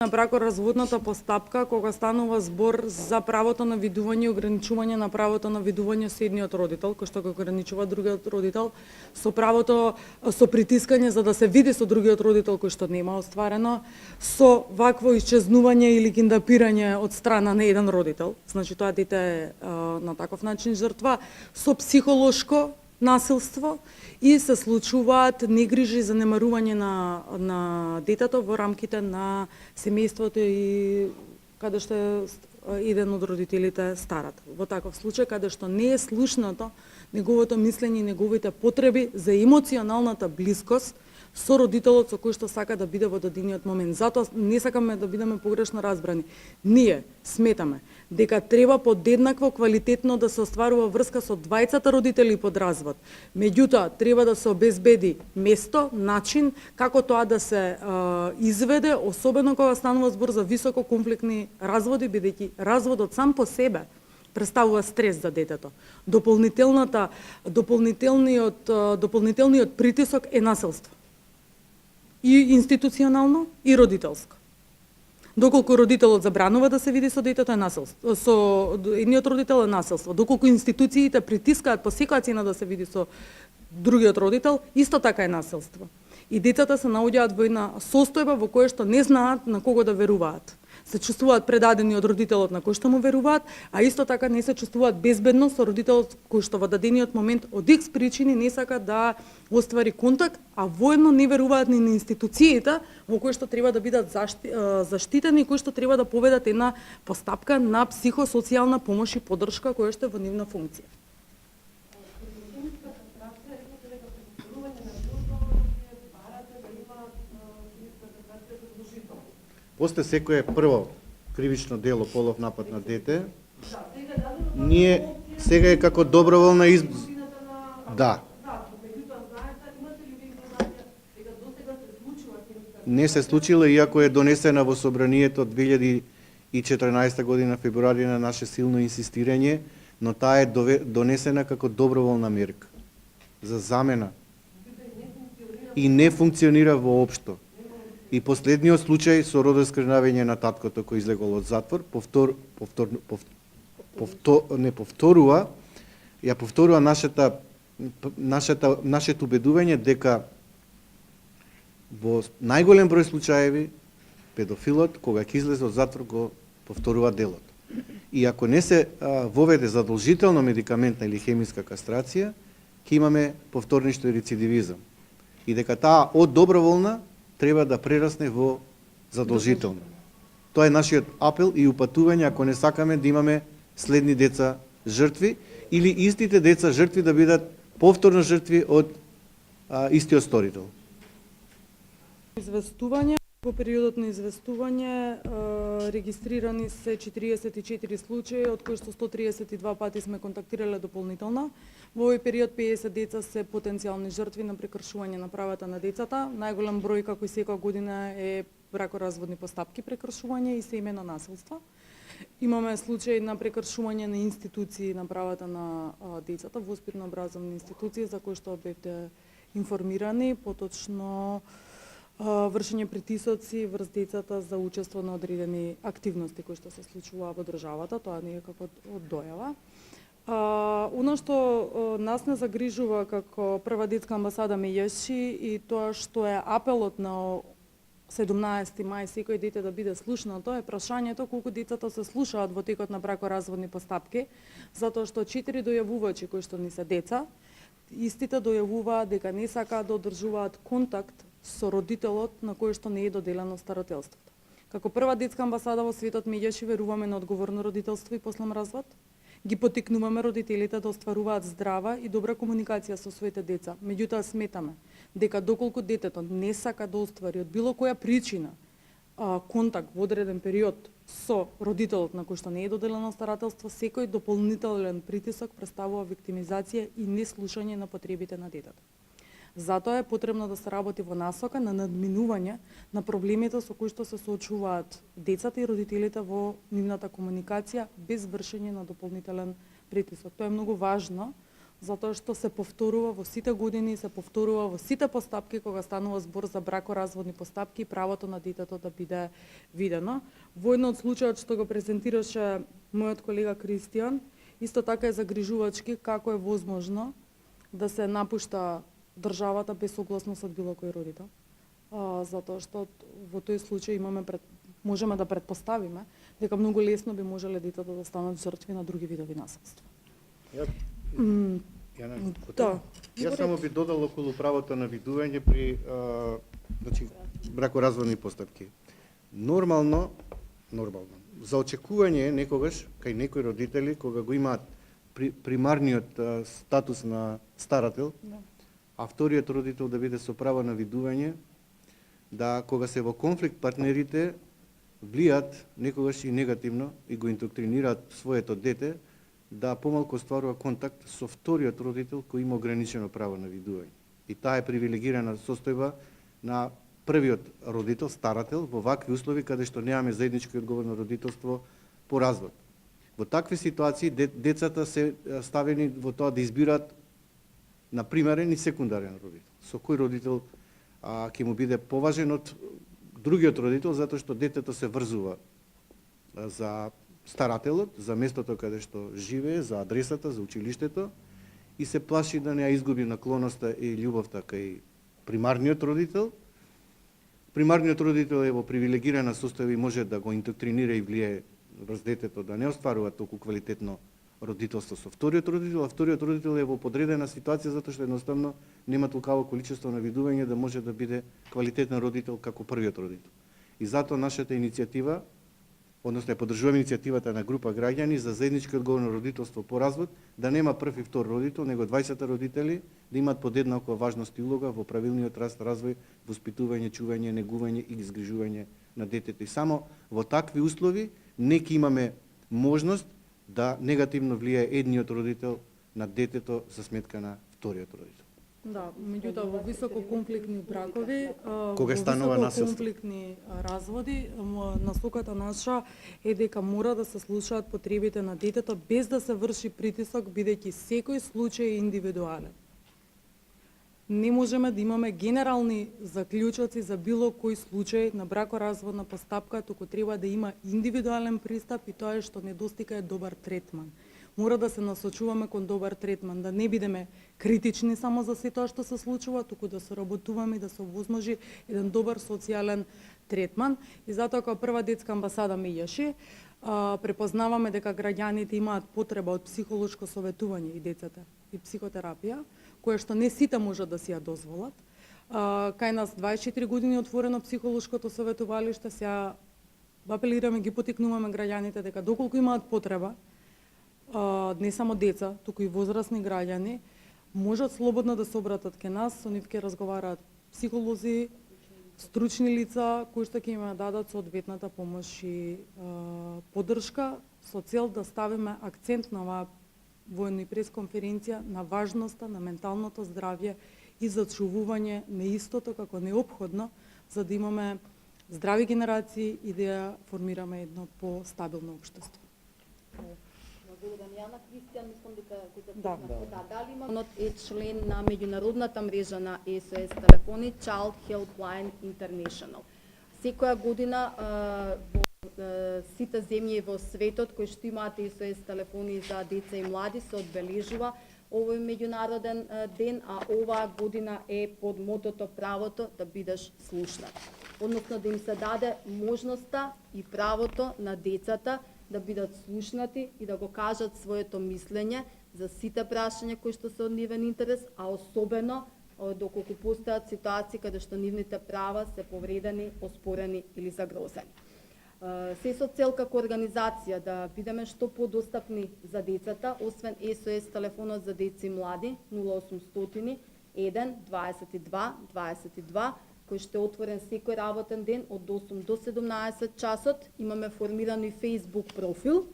На бракоразводната постапка кога станува збор за правото на видување и ограничување на правото на видување со едниот родител, кој што го ограничува другиот родител, со правото со притискање за да се види со другиот родител кој што нема остварено, со вакво исчезнување или киндапирање од страна на еден родител, значи тоа дете е на таков начин жртва, со психолошко насилство и се случуваат негрижи и занемарување на детето во рамките на семејството и каде што еден од родителите старат. Во таков случај каде што не е слушнато неговото мислење и неговите потреби за емоционалната блискост со родителот со кој што сака да биде во дадениот момент. Затоа не сакаме да бидеме погрешно разбрани. Ние сметаме дека треба подеднакво квалитетно да се остварува врска со двајцата родители под развод. Меѓутоа, треба да се обезбеди место, начин како тоа да се изведе, особено кога станува збор за високо конфликтни разводи, бидејќи разводот сам по себе представува стрес за детето. Дополнителниот притисок е насилство. И институционално, и родителско. Доколку родителот забранува да се види со детето е насилство, со едниот родител е насилство. Доколку институциите притискаат по секоја цена да се види со другиот родител, исто така е насилство. И децата се наоѓаат во една состојба во која што не знаат на кого да веруваат. Се чувствуваат предадени од родителот на кој што му веруваат, а исто така не се чувствуваат безбедно со родителот кој што во дадениот момент од X причини не сака да оствари контакт, а воедно не веруваат ни на институциите во кои што треба да бидат заштитени и кои што треба да поведат една постапка на психосоцијална помош и поддршка која што е во нивна функција. После секое прво кривично дело полов напад на дете, ние сега е како доброволна Да. Не се случило, иако е донесена во собранието 2014 година февруари на наше силно инсистирање, но таа е донесена како доброволна мерка за замена и не функционира воопшто. И последниот случај со родоскрнавење на таткото кој излегол од затвор повторува нашето убедување дека во најголем број случаеви педофилот кога ќе излезе од затвор го повторува делото. И ако не се воведе задолжително медикаментна или хемиска кастрација, ќе имаме повторничто рецидивизам. И дека таа од доброволна треба да прерасне во задолжително. Тоа е нашиот апел и упатување ако не сакаме да имаме следни деца жртви или истите деца жртви да бидат повторно жртви од истиот сторител. Известување. Во периодот на известување регистрирани се 44 случаи, од кои што 132 пати сме контактирале дополнително. Во овој период 50 деца се потенцијални жртви на прекршување на правата на децата. Најголем број, како и секоја година, е бракоразводни постапки прекршување и семејно насилство. Имаме случаи на прекршување на институции на правата на децата, воспитно образовни институции за кои што бевте информирани, поточно вршење притисоци врз децата за учество на одредени активности кои што се случува во државата, тоа не е како од дојава. Оно што нас не загрижува како прва детска амбасада Мејеши и тоа што е апелот на 17 мај секој дете да биде слушнато е прашањето колку децата се слушаат во текот на бракоразводни постапки, затоа што 4 дојавувачи кои што не се деца, истите дојавуваат дека не сакаат да одржуваат контакт со родителот на кој што не е доделено старателството. Како прва детска амбасада во светот Меѓаши веруваме на одговорно родителство и послен развод. Ги поттикнуваме родителите да остваруваат здрава и добра комуникација со своите деца. Меѓутоа сметаме дека доколку детето не сака да оствари од било која причина контакт во одреден период со родителот на кој што не е доделено старателство, секој дополнителен притисок представува виктимизација и неслушање на потребите на детето. Затоа е потребно да се работи во насока на надминување на проблемите со кои што се соочуваат децата и родителите во нивната комуникација без вршење на дополнителен притисок. Тоа е многу важно затоа што се повторува во сите години, се повторува во сите постапки кога станува збор за бракоразводни постапки и правото на детето да биде видено. Во едно од случајот што го презентираше мојот колега Кристијан, исто така е загрижувачки како е возможно да се напушта државата без согласност од било кој родител. Затоа што во тој случај можеме да предпоставиме дека многу лесно би можеле детето да станат жртви на други видови насилство. Да. Јас само би додал околу правото на видување при бракоразводни постапки. Нормално, за очекување е некогаш кај некои родители кога го имаат примарниот статус на старател, а вториот родител да биде со право на видување, да кога се во конфликт партнерите влијат некогаш и негативно и го индоктринираат своето дете да помалку остварува контакт со вториот родител кој има ограничено право на видување. И таа е привилегирана состојба на првиот родител, старател, во вакви услови каде што немаме заедничко и одговорно родителство по развод. Во такви ситуации децата се ставени во тоа да избираат на примерен и секундарен родител. Со кој родител ќе му биде поважен од другиот родител, затоа што детето се врзува за старателот, за местото каде што живее, за адресата, за училиштето и се плаши да не ја изгуби наклоноста и љубовта кај примарниот родител. Примарниот родител е во привилегирана состојба и може да го индоктринира и влие врз детето да не остварува толку квалитетно родителство со вториот родител, а вториот родител е во подредена ситуација затоа што едноставно нема толкаво количество на видување да може да биде квалитетен родител како првиот родител. И затоа нашата иницијатива, односно ја поддржуваме иницијативата на група граѓани за заедничко одговорно родителство по развод, да нема прв и втор родител, него 20 родители да имаат подеднаква важност и улога во правилниот раст, развој, воспитување, чување, негување и изгрижување на детето. И само во такви услови неки имаме можност да негативно влие едниот родител на детето за сметка на вториот родител. Да, меѓутоа во високо конфликтни бракови, кога станува насилство, конфликтни разводи, насоката наша е дека мора да се слушаат потребите на детето без да се врши притисок, бидејќи секој случај е индивидуален. Не можеме да имаме генерални заклучоци за било кој случај на бракоразводна постапка, туку треба да има индивидуален пристап и тоа е што недостига е добар третман. Мора да се насочуваме кон добар третман, да не бидеме критични само за се тоа што се случува, туку да соработуваме и да се овозможи еден добар социјален третман. И затоа кога прва детска амбасада меѓаше, препознаваме дека граѓаните имаат потреба од психолошко советување и децата и психотерапија, која што не сите можат да си ја дозволат. Кај нас 24 години отворено психолошкото советувалиште, сега апелираме, ги потикнуваме граѓаните дека доколку имаат потреба, не само деца, туку и возрастни граѓани, можат слободно да се обратат ке нас, со нив ќе разговараат психолози, стручни лица кои што ќе им дадат соодветната помош и поддршка со цел да ставиме акцент на оваа воено и пресконференција на важноста на менталното здравје и зачувување на истото како неопходно за да имаме здрави генерации и да ја формираме едно по-стабилно општество. Благодарам Јана. Кристијан, мислам дека Дали има е член на меѓународната мрежа на SOS телефони Child Helpline International. Секоја година во сите земји во светот кои што имаат SOS телефони за деца и млади се одбележува овој меѓународен ден, а оваа година е под мотото правото да бидеш слушнат. Односно да им се даде можноста и правото на децата да бидат слушнати и да го кажат своето мислење за сите прашања кои што се од нивен интерес, а особено доколку постојат ситуации каде што нивните права се повредени, оспорени или загрозени. Се со цел како организација да бидеме што подостапни за децата, освен SOS телефонот за деца и млади 0800 1 22 22 кој што е отворен секој работен ден од 8 до 17 часот. Имаме формиран и Facebook профил,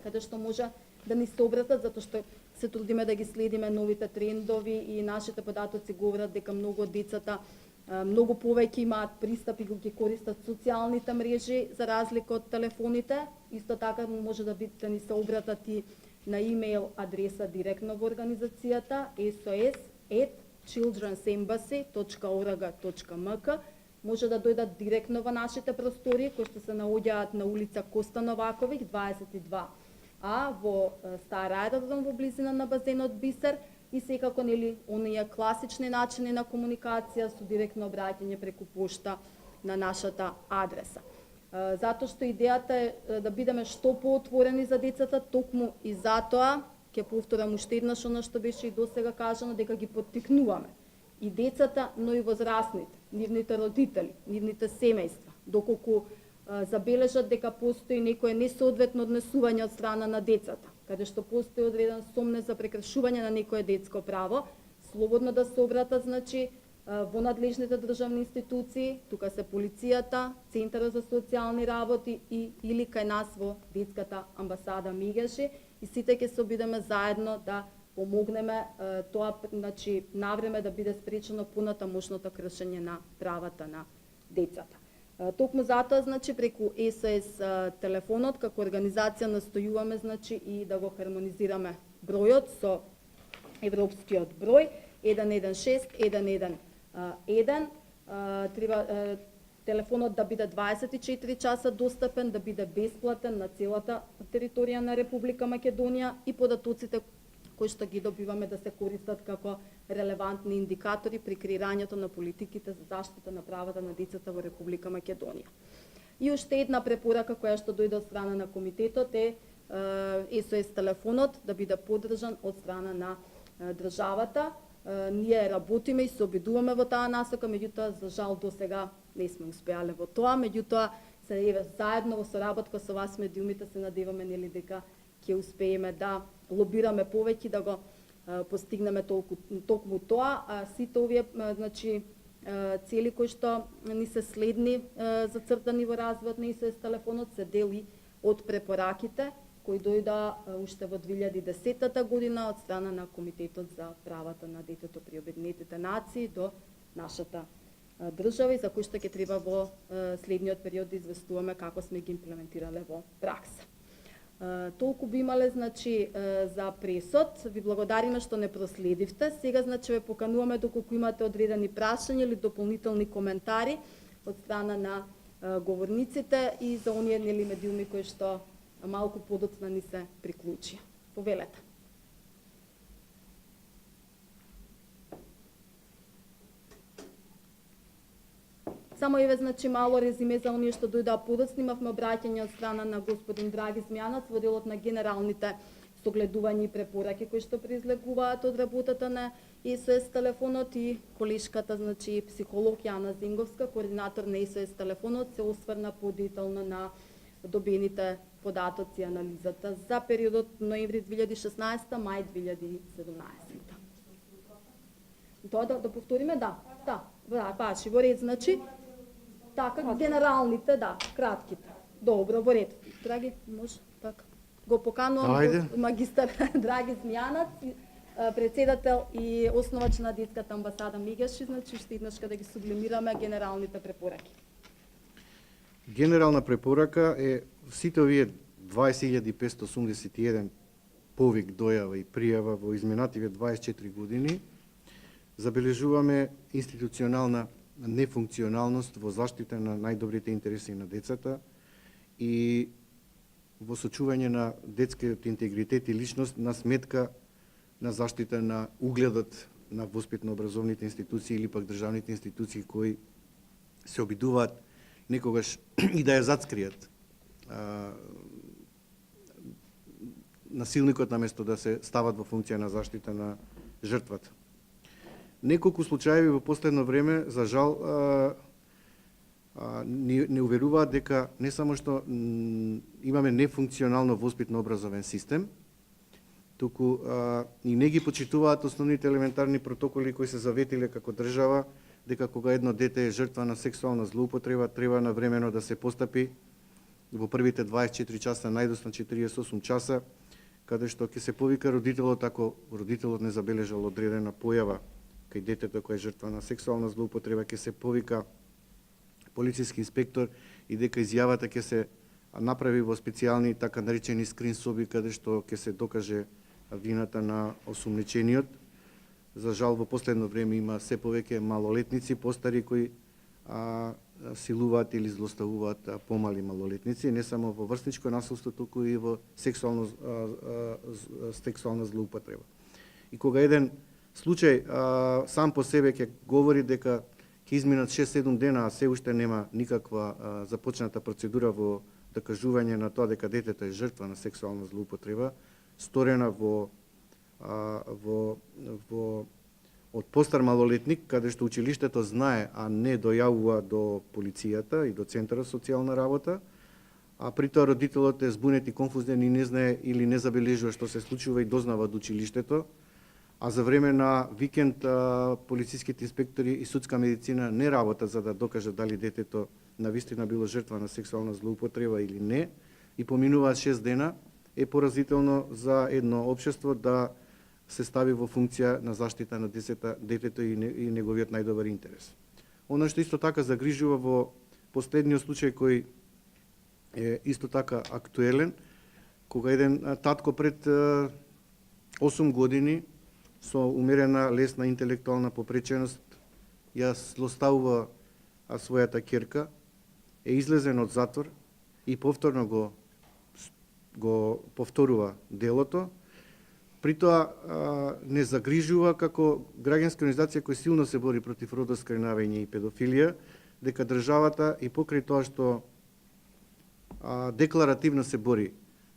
каде што може да ни се обратат, затоа што се трудиме да ги следиме новите трендови и нашите податоци говорат дека многу од децата многу повеќе имаат пристап и ги користат социјалните мрежи за разлика од телефоните. Исто така може да ни се обратат и на имейл адреса директно во организацијата sos@children'sembassy.org.mk. Може да дојдат директно во нашите простори, кои што се наоѓаат на улица Коста Новаковиќ, 22А, во Стар аеродром во близина на базенот Бисер, и секако нели оние класични начини на комуникација со директно обраќање преку пошта на нашата адреса. Затоа што идејата е да бидеме што поотворени за децата, токму и затоа ќе повторам уште еднаш она што беше и досега кажано, дека ги поттикнуваме и децата, но и возрастните, нивните родители, нивните семејства, доколку забележат дека постои некое несоодветно однесување од страна на децата, каде што постои одреден сомнеж за прекршување на некое детско право, слободно да се обратат, значи, во надлежните државни институции, тука се полицијата, Центарот за социјални работи или кај нас во детската амбасада Мегеши, и сите ќе се обидеме заедно да помогнеме тоа, значи, навреме да биде спречено понатамошното кршење на правата на децата. Токму затоа, значи, преку СОС телефонот, како организација настојуваме, значи, и да го хармонизираме бројот со европскиот број 116 111. Треба телефонот да биде 24 часа достапен, да биде бесплатен на целата територија на Република Македонија и податоците кои што ги добиваме да се користат како релевантни индикатори при креирањето на политиките за заштита на правата на децата во Република Македонија. И уште една препорака која што дојде од страна на комитетот е СОС телефонот да биде поддржан од страна на државата. Ние работиме и се обидуваме во таа насока, меѓутоа за жал до сега не сме успеале во тоа, меѓутоа се заедно во соработка со вас медиумите се надеваме нели дека ќе успееме да лобираме повеќе, да го постигнеме токму тоа, а сите овие значи цели кои што ни се следни зацртани во развојот на СОС телефонот се дели од препораките кои дојда уште во 2010 година од страна на Комитетот за правата на детето при Обединетите нации до нашата држава и за кои што ќе треба во следниот период да известуваме како сме ги имплементирале во пракса. Толку би имале, значи, за пресод. Ви благодариме што не проследивте. Сега, значи, ве покануваме доколку имате одредени прашања или дополнителни коментари од страна на говорниците и за оние нели медиуми кои што малку подоцна ни се приклучија. Повелете. Само еве, значи, мало резиме за оние што дојдоа подоцна. Имавме обраќање од страна на господин Драги Змјанац во делот на генералните согледувања и препораки кои што произлегуваат од работата на СОС телефонот и колешката, значи, психолог Јана Зинговска, координатор на СОС телефонот, се осврна подетално на добените податоци и анализата за периодот ноември 2016 мај 2017. Тоа да повториме, да, баши во ред, значи, така, генералните, да, кратките. Добро, во ред. Драги, може, така. Го поканувам магистар Драги Змјанац, председател и основач на детската амбасада Мегеши, значи, ще еднаш да ги сублимираме генералните препораки. Генерална препорака е сите овие 20.581 повик, дојава и пријава во изминативе 24 години, забележуваме институционална нефункционалност во заштита на најдобрите интереси на децата и во сочување на детскиот интегритет и личност на сметка на заштита на угледот на воспитно-образовните институции или пак државните институции кои се обидуваат некогаш и да ја зацкријат насилникот наместо да се стават во функција на заштита на жртвата. Неколку случаеви во последно време, за жал, не уверуваат дека не само што имаме нефункционално воспитно-образовен систем, туку и не ги почитуваат основните елементарни протоколи кои се заветиле како држава, дека кога едно дете е жртва на сексуална злоупотреба, треба навремено да се постапи во првите 24 часа, најдосно 48 часа, каде што ќе се повика родителот ако родителот не забележал одредена појава кај детето кој е жртва на сексуална злоупотреба, ќе се повика полициски инспектор и дека изјавата ќе се направи во специјални така наречени скрин соби каде што ќе се докаже вината на осумничениот. За жал во последно време има се повеќе малолетници, постари кои силуваат или злоставуваат помали малолетници, не само во врсничко насилство, туку и во сексуална злоупотреба. И кога еден случај сам по себе ќе говори дека ќе изминат 6-7 дена, а се уште нема никаква започната процедура во докажување на тоа дека детето е жртва на сексуална злоупотреба, сторена од постар малолетник, каде што училиштето знае, а не дојавува до полицијата и до Центарот социјална работа, а при тоа родителот е збунет и конфузен и не знае или не забележува што се случува и дознава од училиштето, а за време на викенд полициските инспектори и судска медицина не работат за да докажат дали детето навистина било жртва на сексуална злоупотреба или не, и поминуваат 6 дена, е поразително за едно општество да се стави во функција на заштита на детето и неговиот најдобар интерес. Оно што исто така загрижува во последниот случај кој е исто така актуелен, кога еден татко пред 8 години со умерена лесна интелектуална попреченост ја злоставува својата ќерка, е излезен од затвор и повторно го повторува делото. При тоа не загрижува како граѓанска организација која силно се бори против родоскринавање и педофилија, дека државата и покрај тоа што декларативно се бори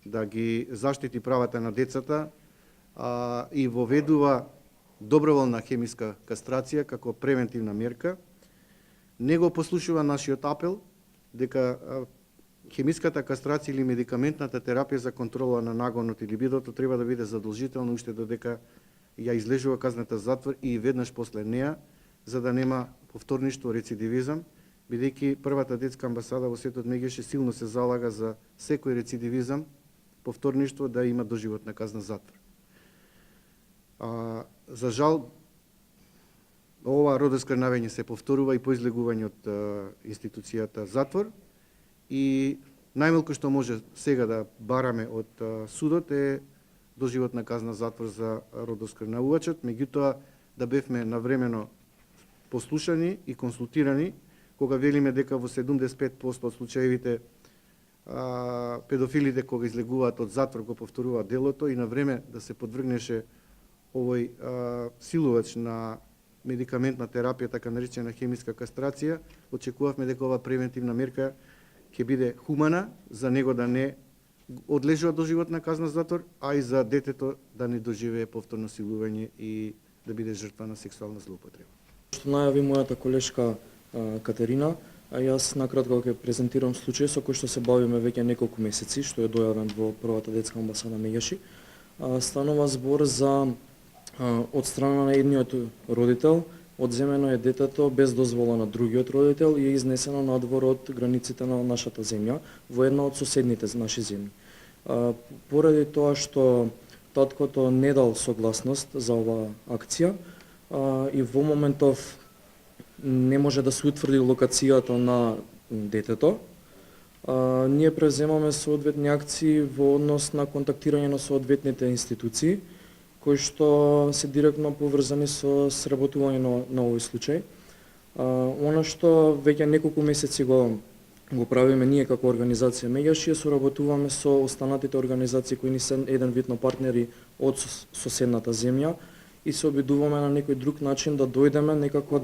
да ги заштити правата на децата и воведува доброволна хемиска кастрација како превентивна мерка, не го послушува нашиот апел дека хемиската кастрација или медикаментната терапија за контрола на нагонот или бидото треба да биде задолжително уште додека ја излежува казната затвор и веднаш после неа, за да нема повторништво, рецидивизам, бидејќи првата детска амбасада во светот меѓуше силно се залага за секој рецидивизам, повторништво да има доживотна казна затвор. За жал, ова родоскрнавање се повторува и по излегување од институцијата затвор, и најмалку што може сега да бараме од судот е доживотна казна затвор за родоскрнавувачот, меѓутоа да бевме навремено послушани и консултирани, кога велиме дека во 75% од случаевите педофилите кога излегуваат од затвор го повторуваат делото и на време да се подвргнеше овој силувач на медикаментна терапија, така наречена хемиска кастрација, очекувавме дека ова превентивна мерка ќе биде хумана за него да не одлежува доживотна казна затвор, а и за детето да не доживее повторно силување и да биде жртва на сексуална злоупотреба. Што најави мојата колешка Катерина, а јас накратко ќе презентирам случај со кој што се бавиме веќе неколку месеци, што е дојавен во првата детска амбасада Меѓаши. Станува збор за од страна на едниот родител, одземено е детето без дозвола на другиот родител и е изнесено надвор од границите на нашата земја во една од соседните наши земји. Поради тоа што таткото не дал согласност за оваа акција и во моментов не може да се утврди локацијата на детето, ние преземаме соодветни акции во однос на контактирање на соодветните институции, кои што се директно поврзани со сработување на овој случај. Она што веќе неколку месеци го правиме ние како организација Меѓаши, соработуваме со останатите организации кои ни се еден вид на партнери од соседната земја и се обидуваме на некој друг начин да дојдеме некако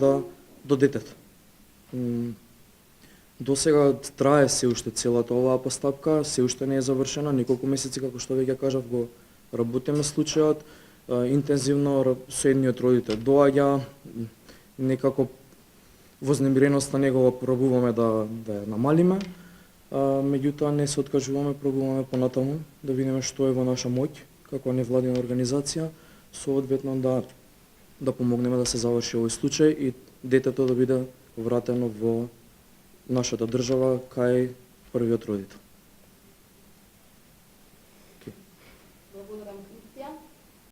до детето. До сега трае се уште целата оваа постапка, се уште не е завршена, неколку месеци, како што веќе кажав, го работиме случајот, интензивно со едниот родител доаѓа, некако вознемиреноста негова пробуваме да ја намалиме, меѓутоа не се откажуваме, пробуваме понатаму да видиме што е во наша моќ, како невладина организација, соодветно да помогнеме да се заврши овој случај и детето да биде вратено во нашата држава кај првиот родител.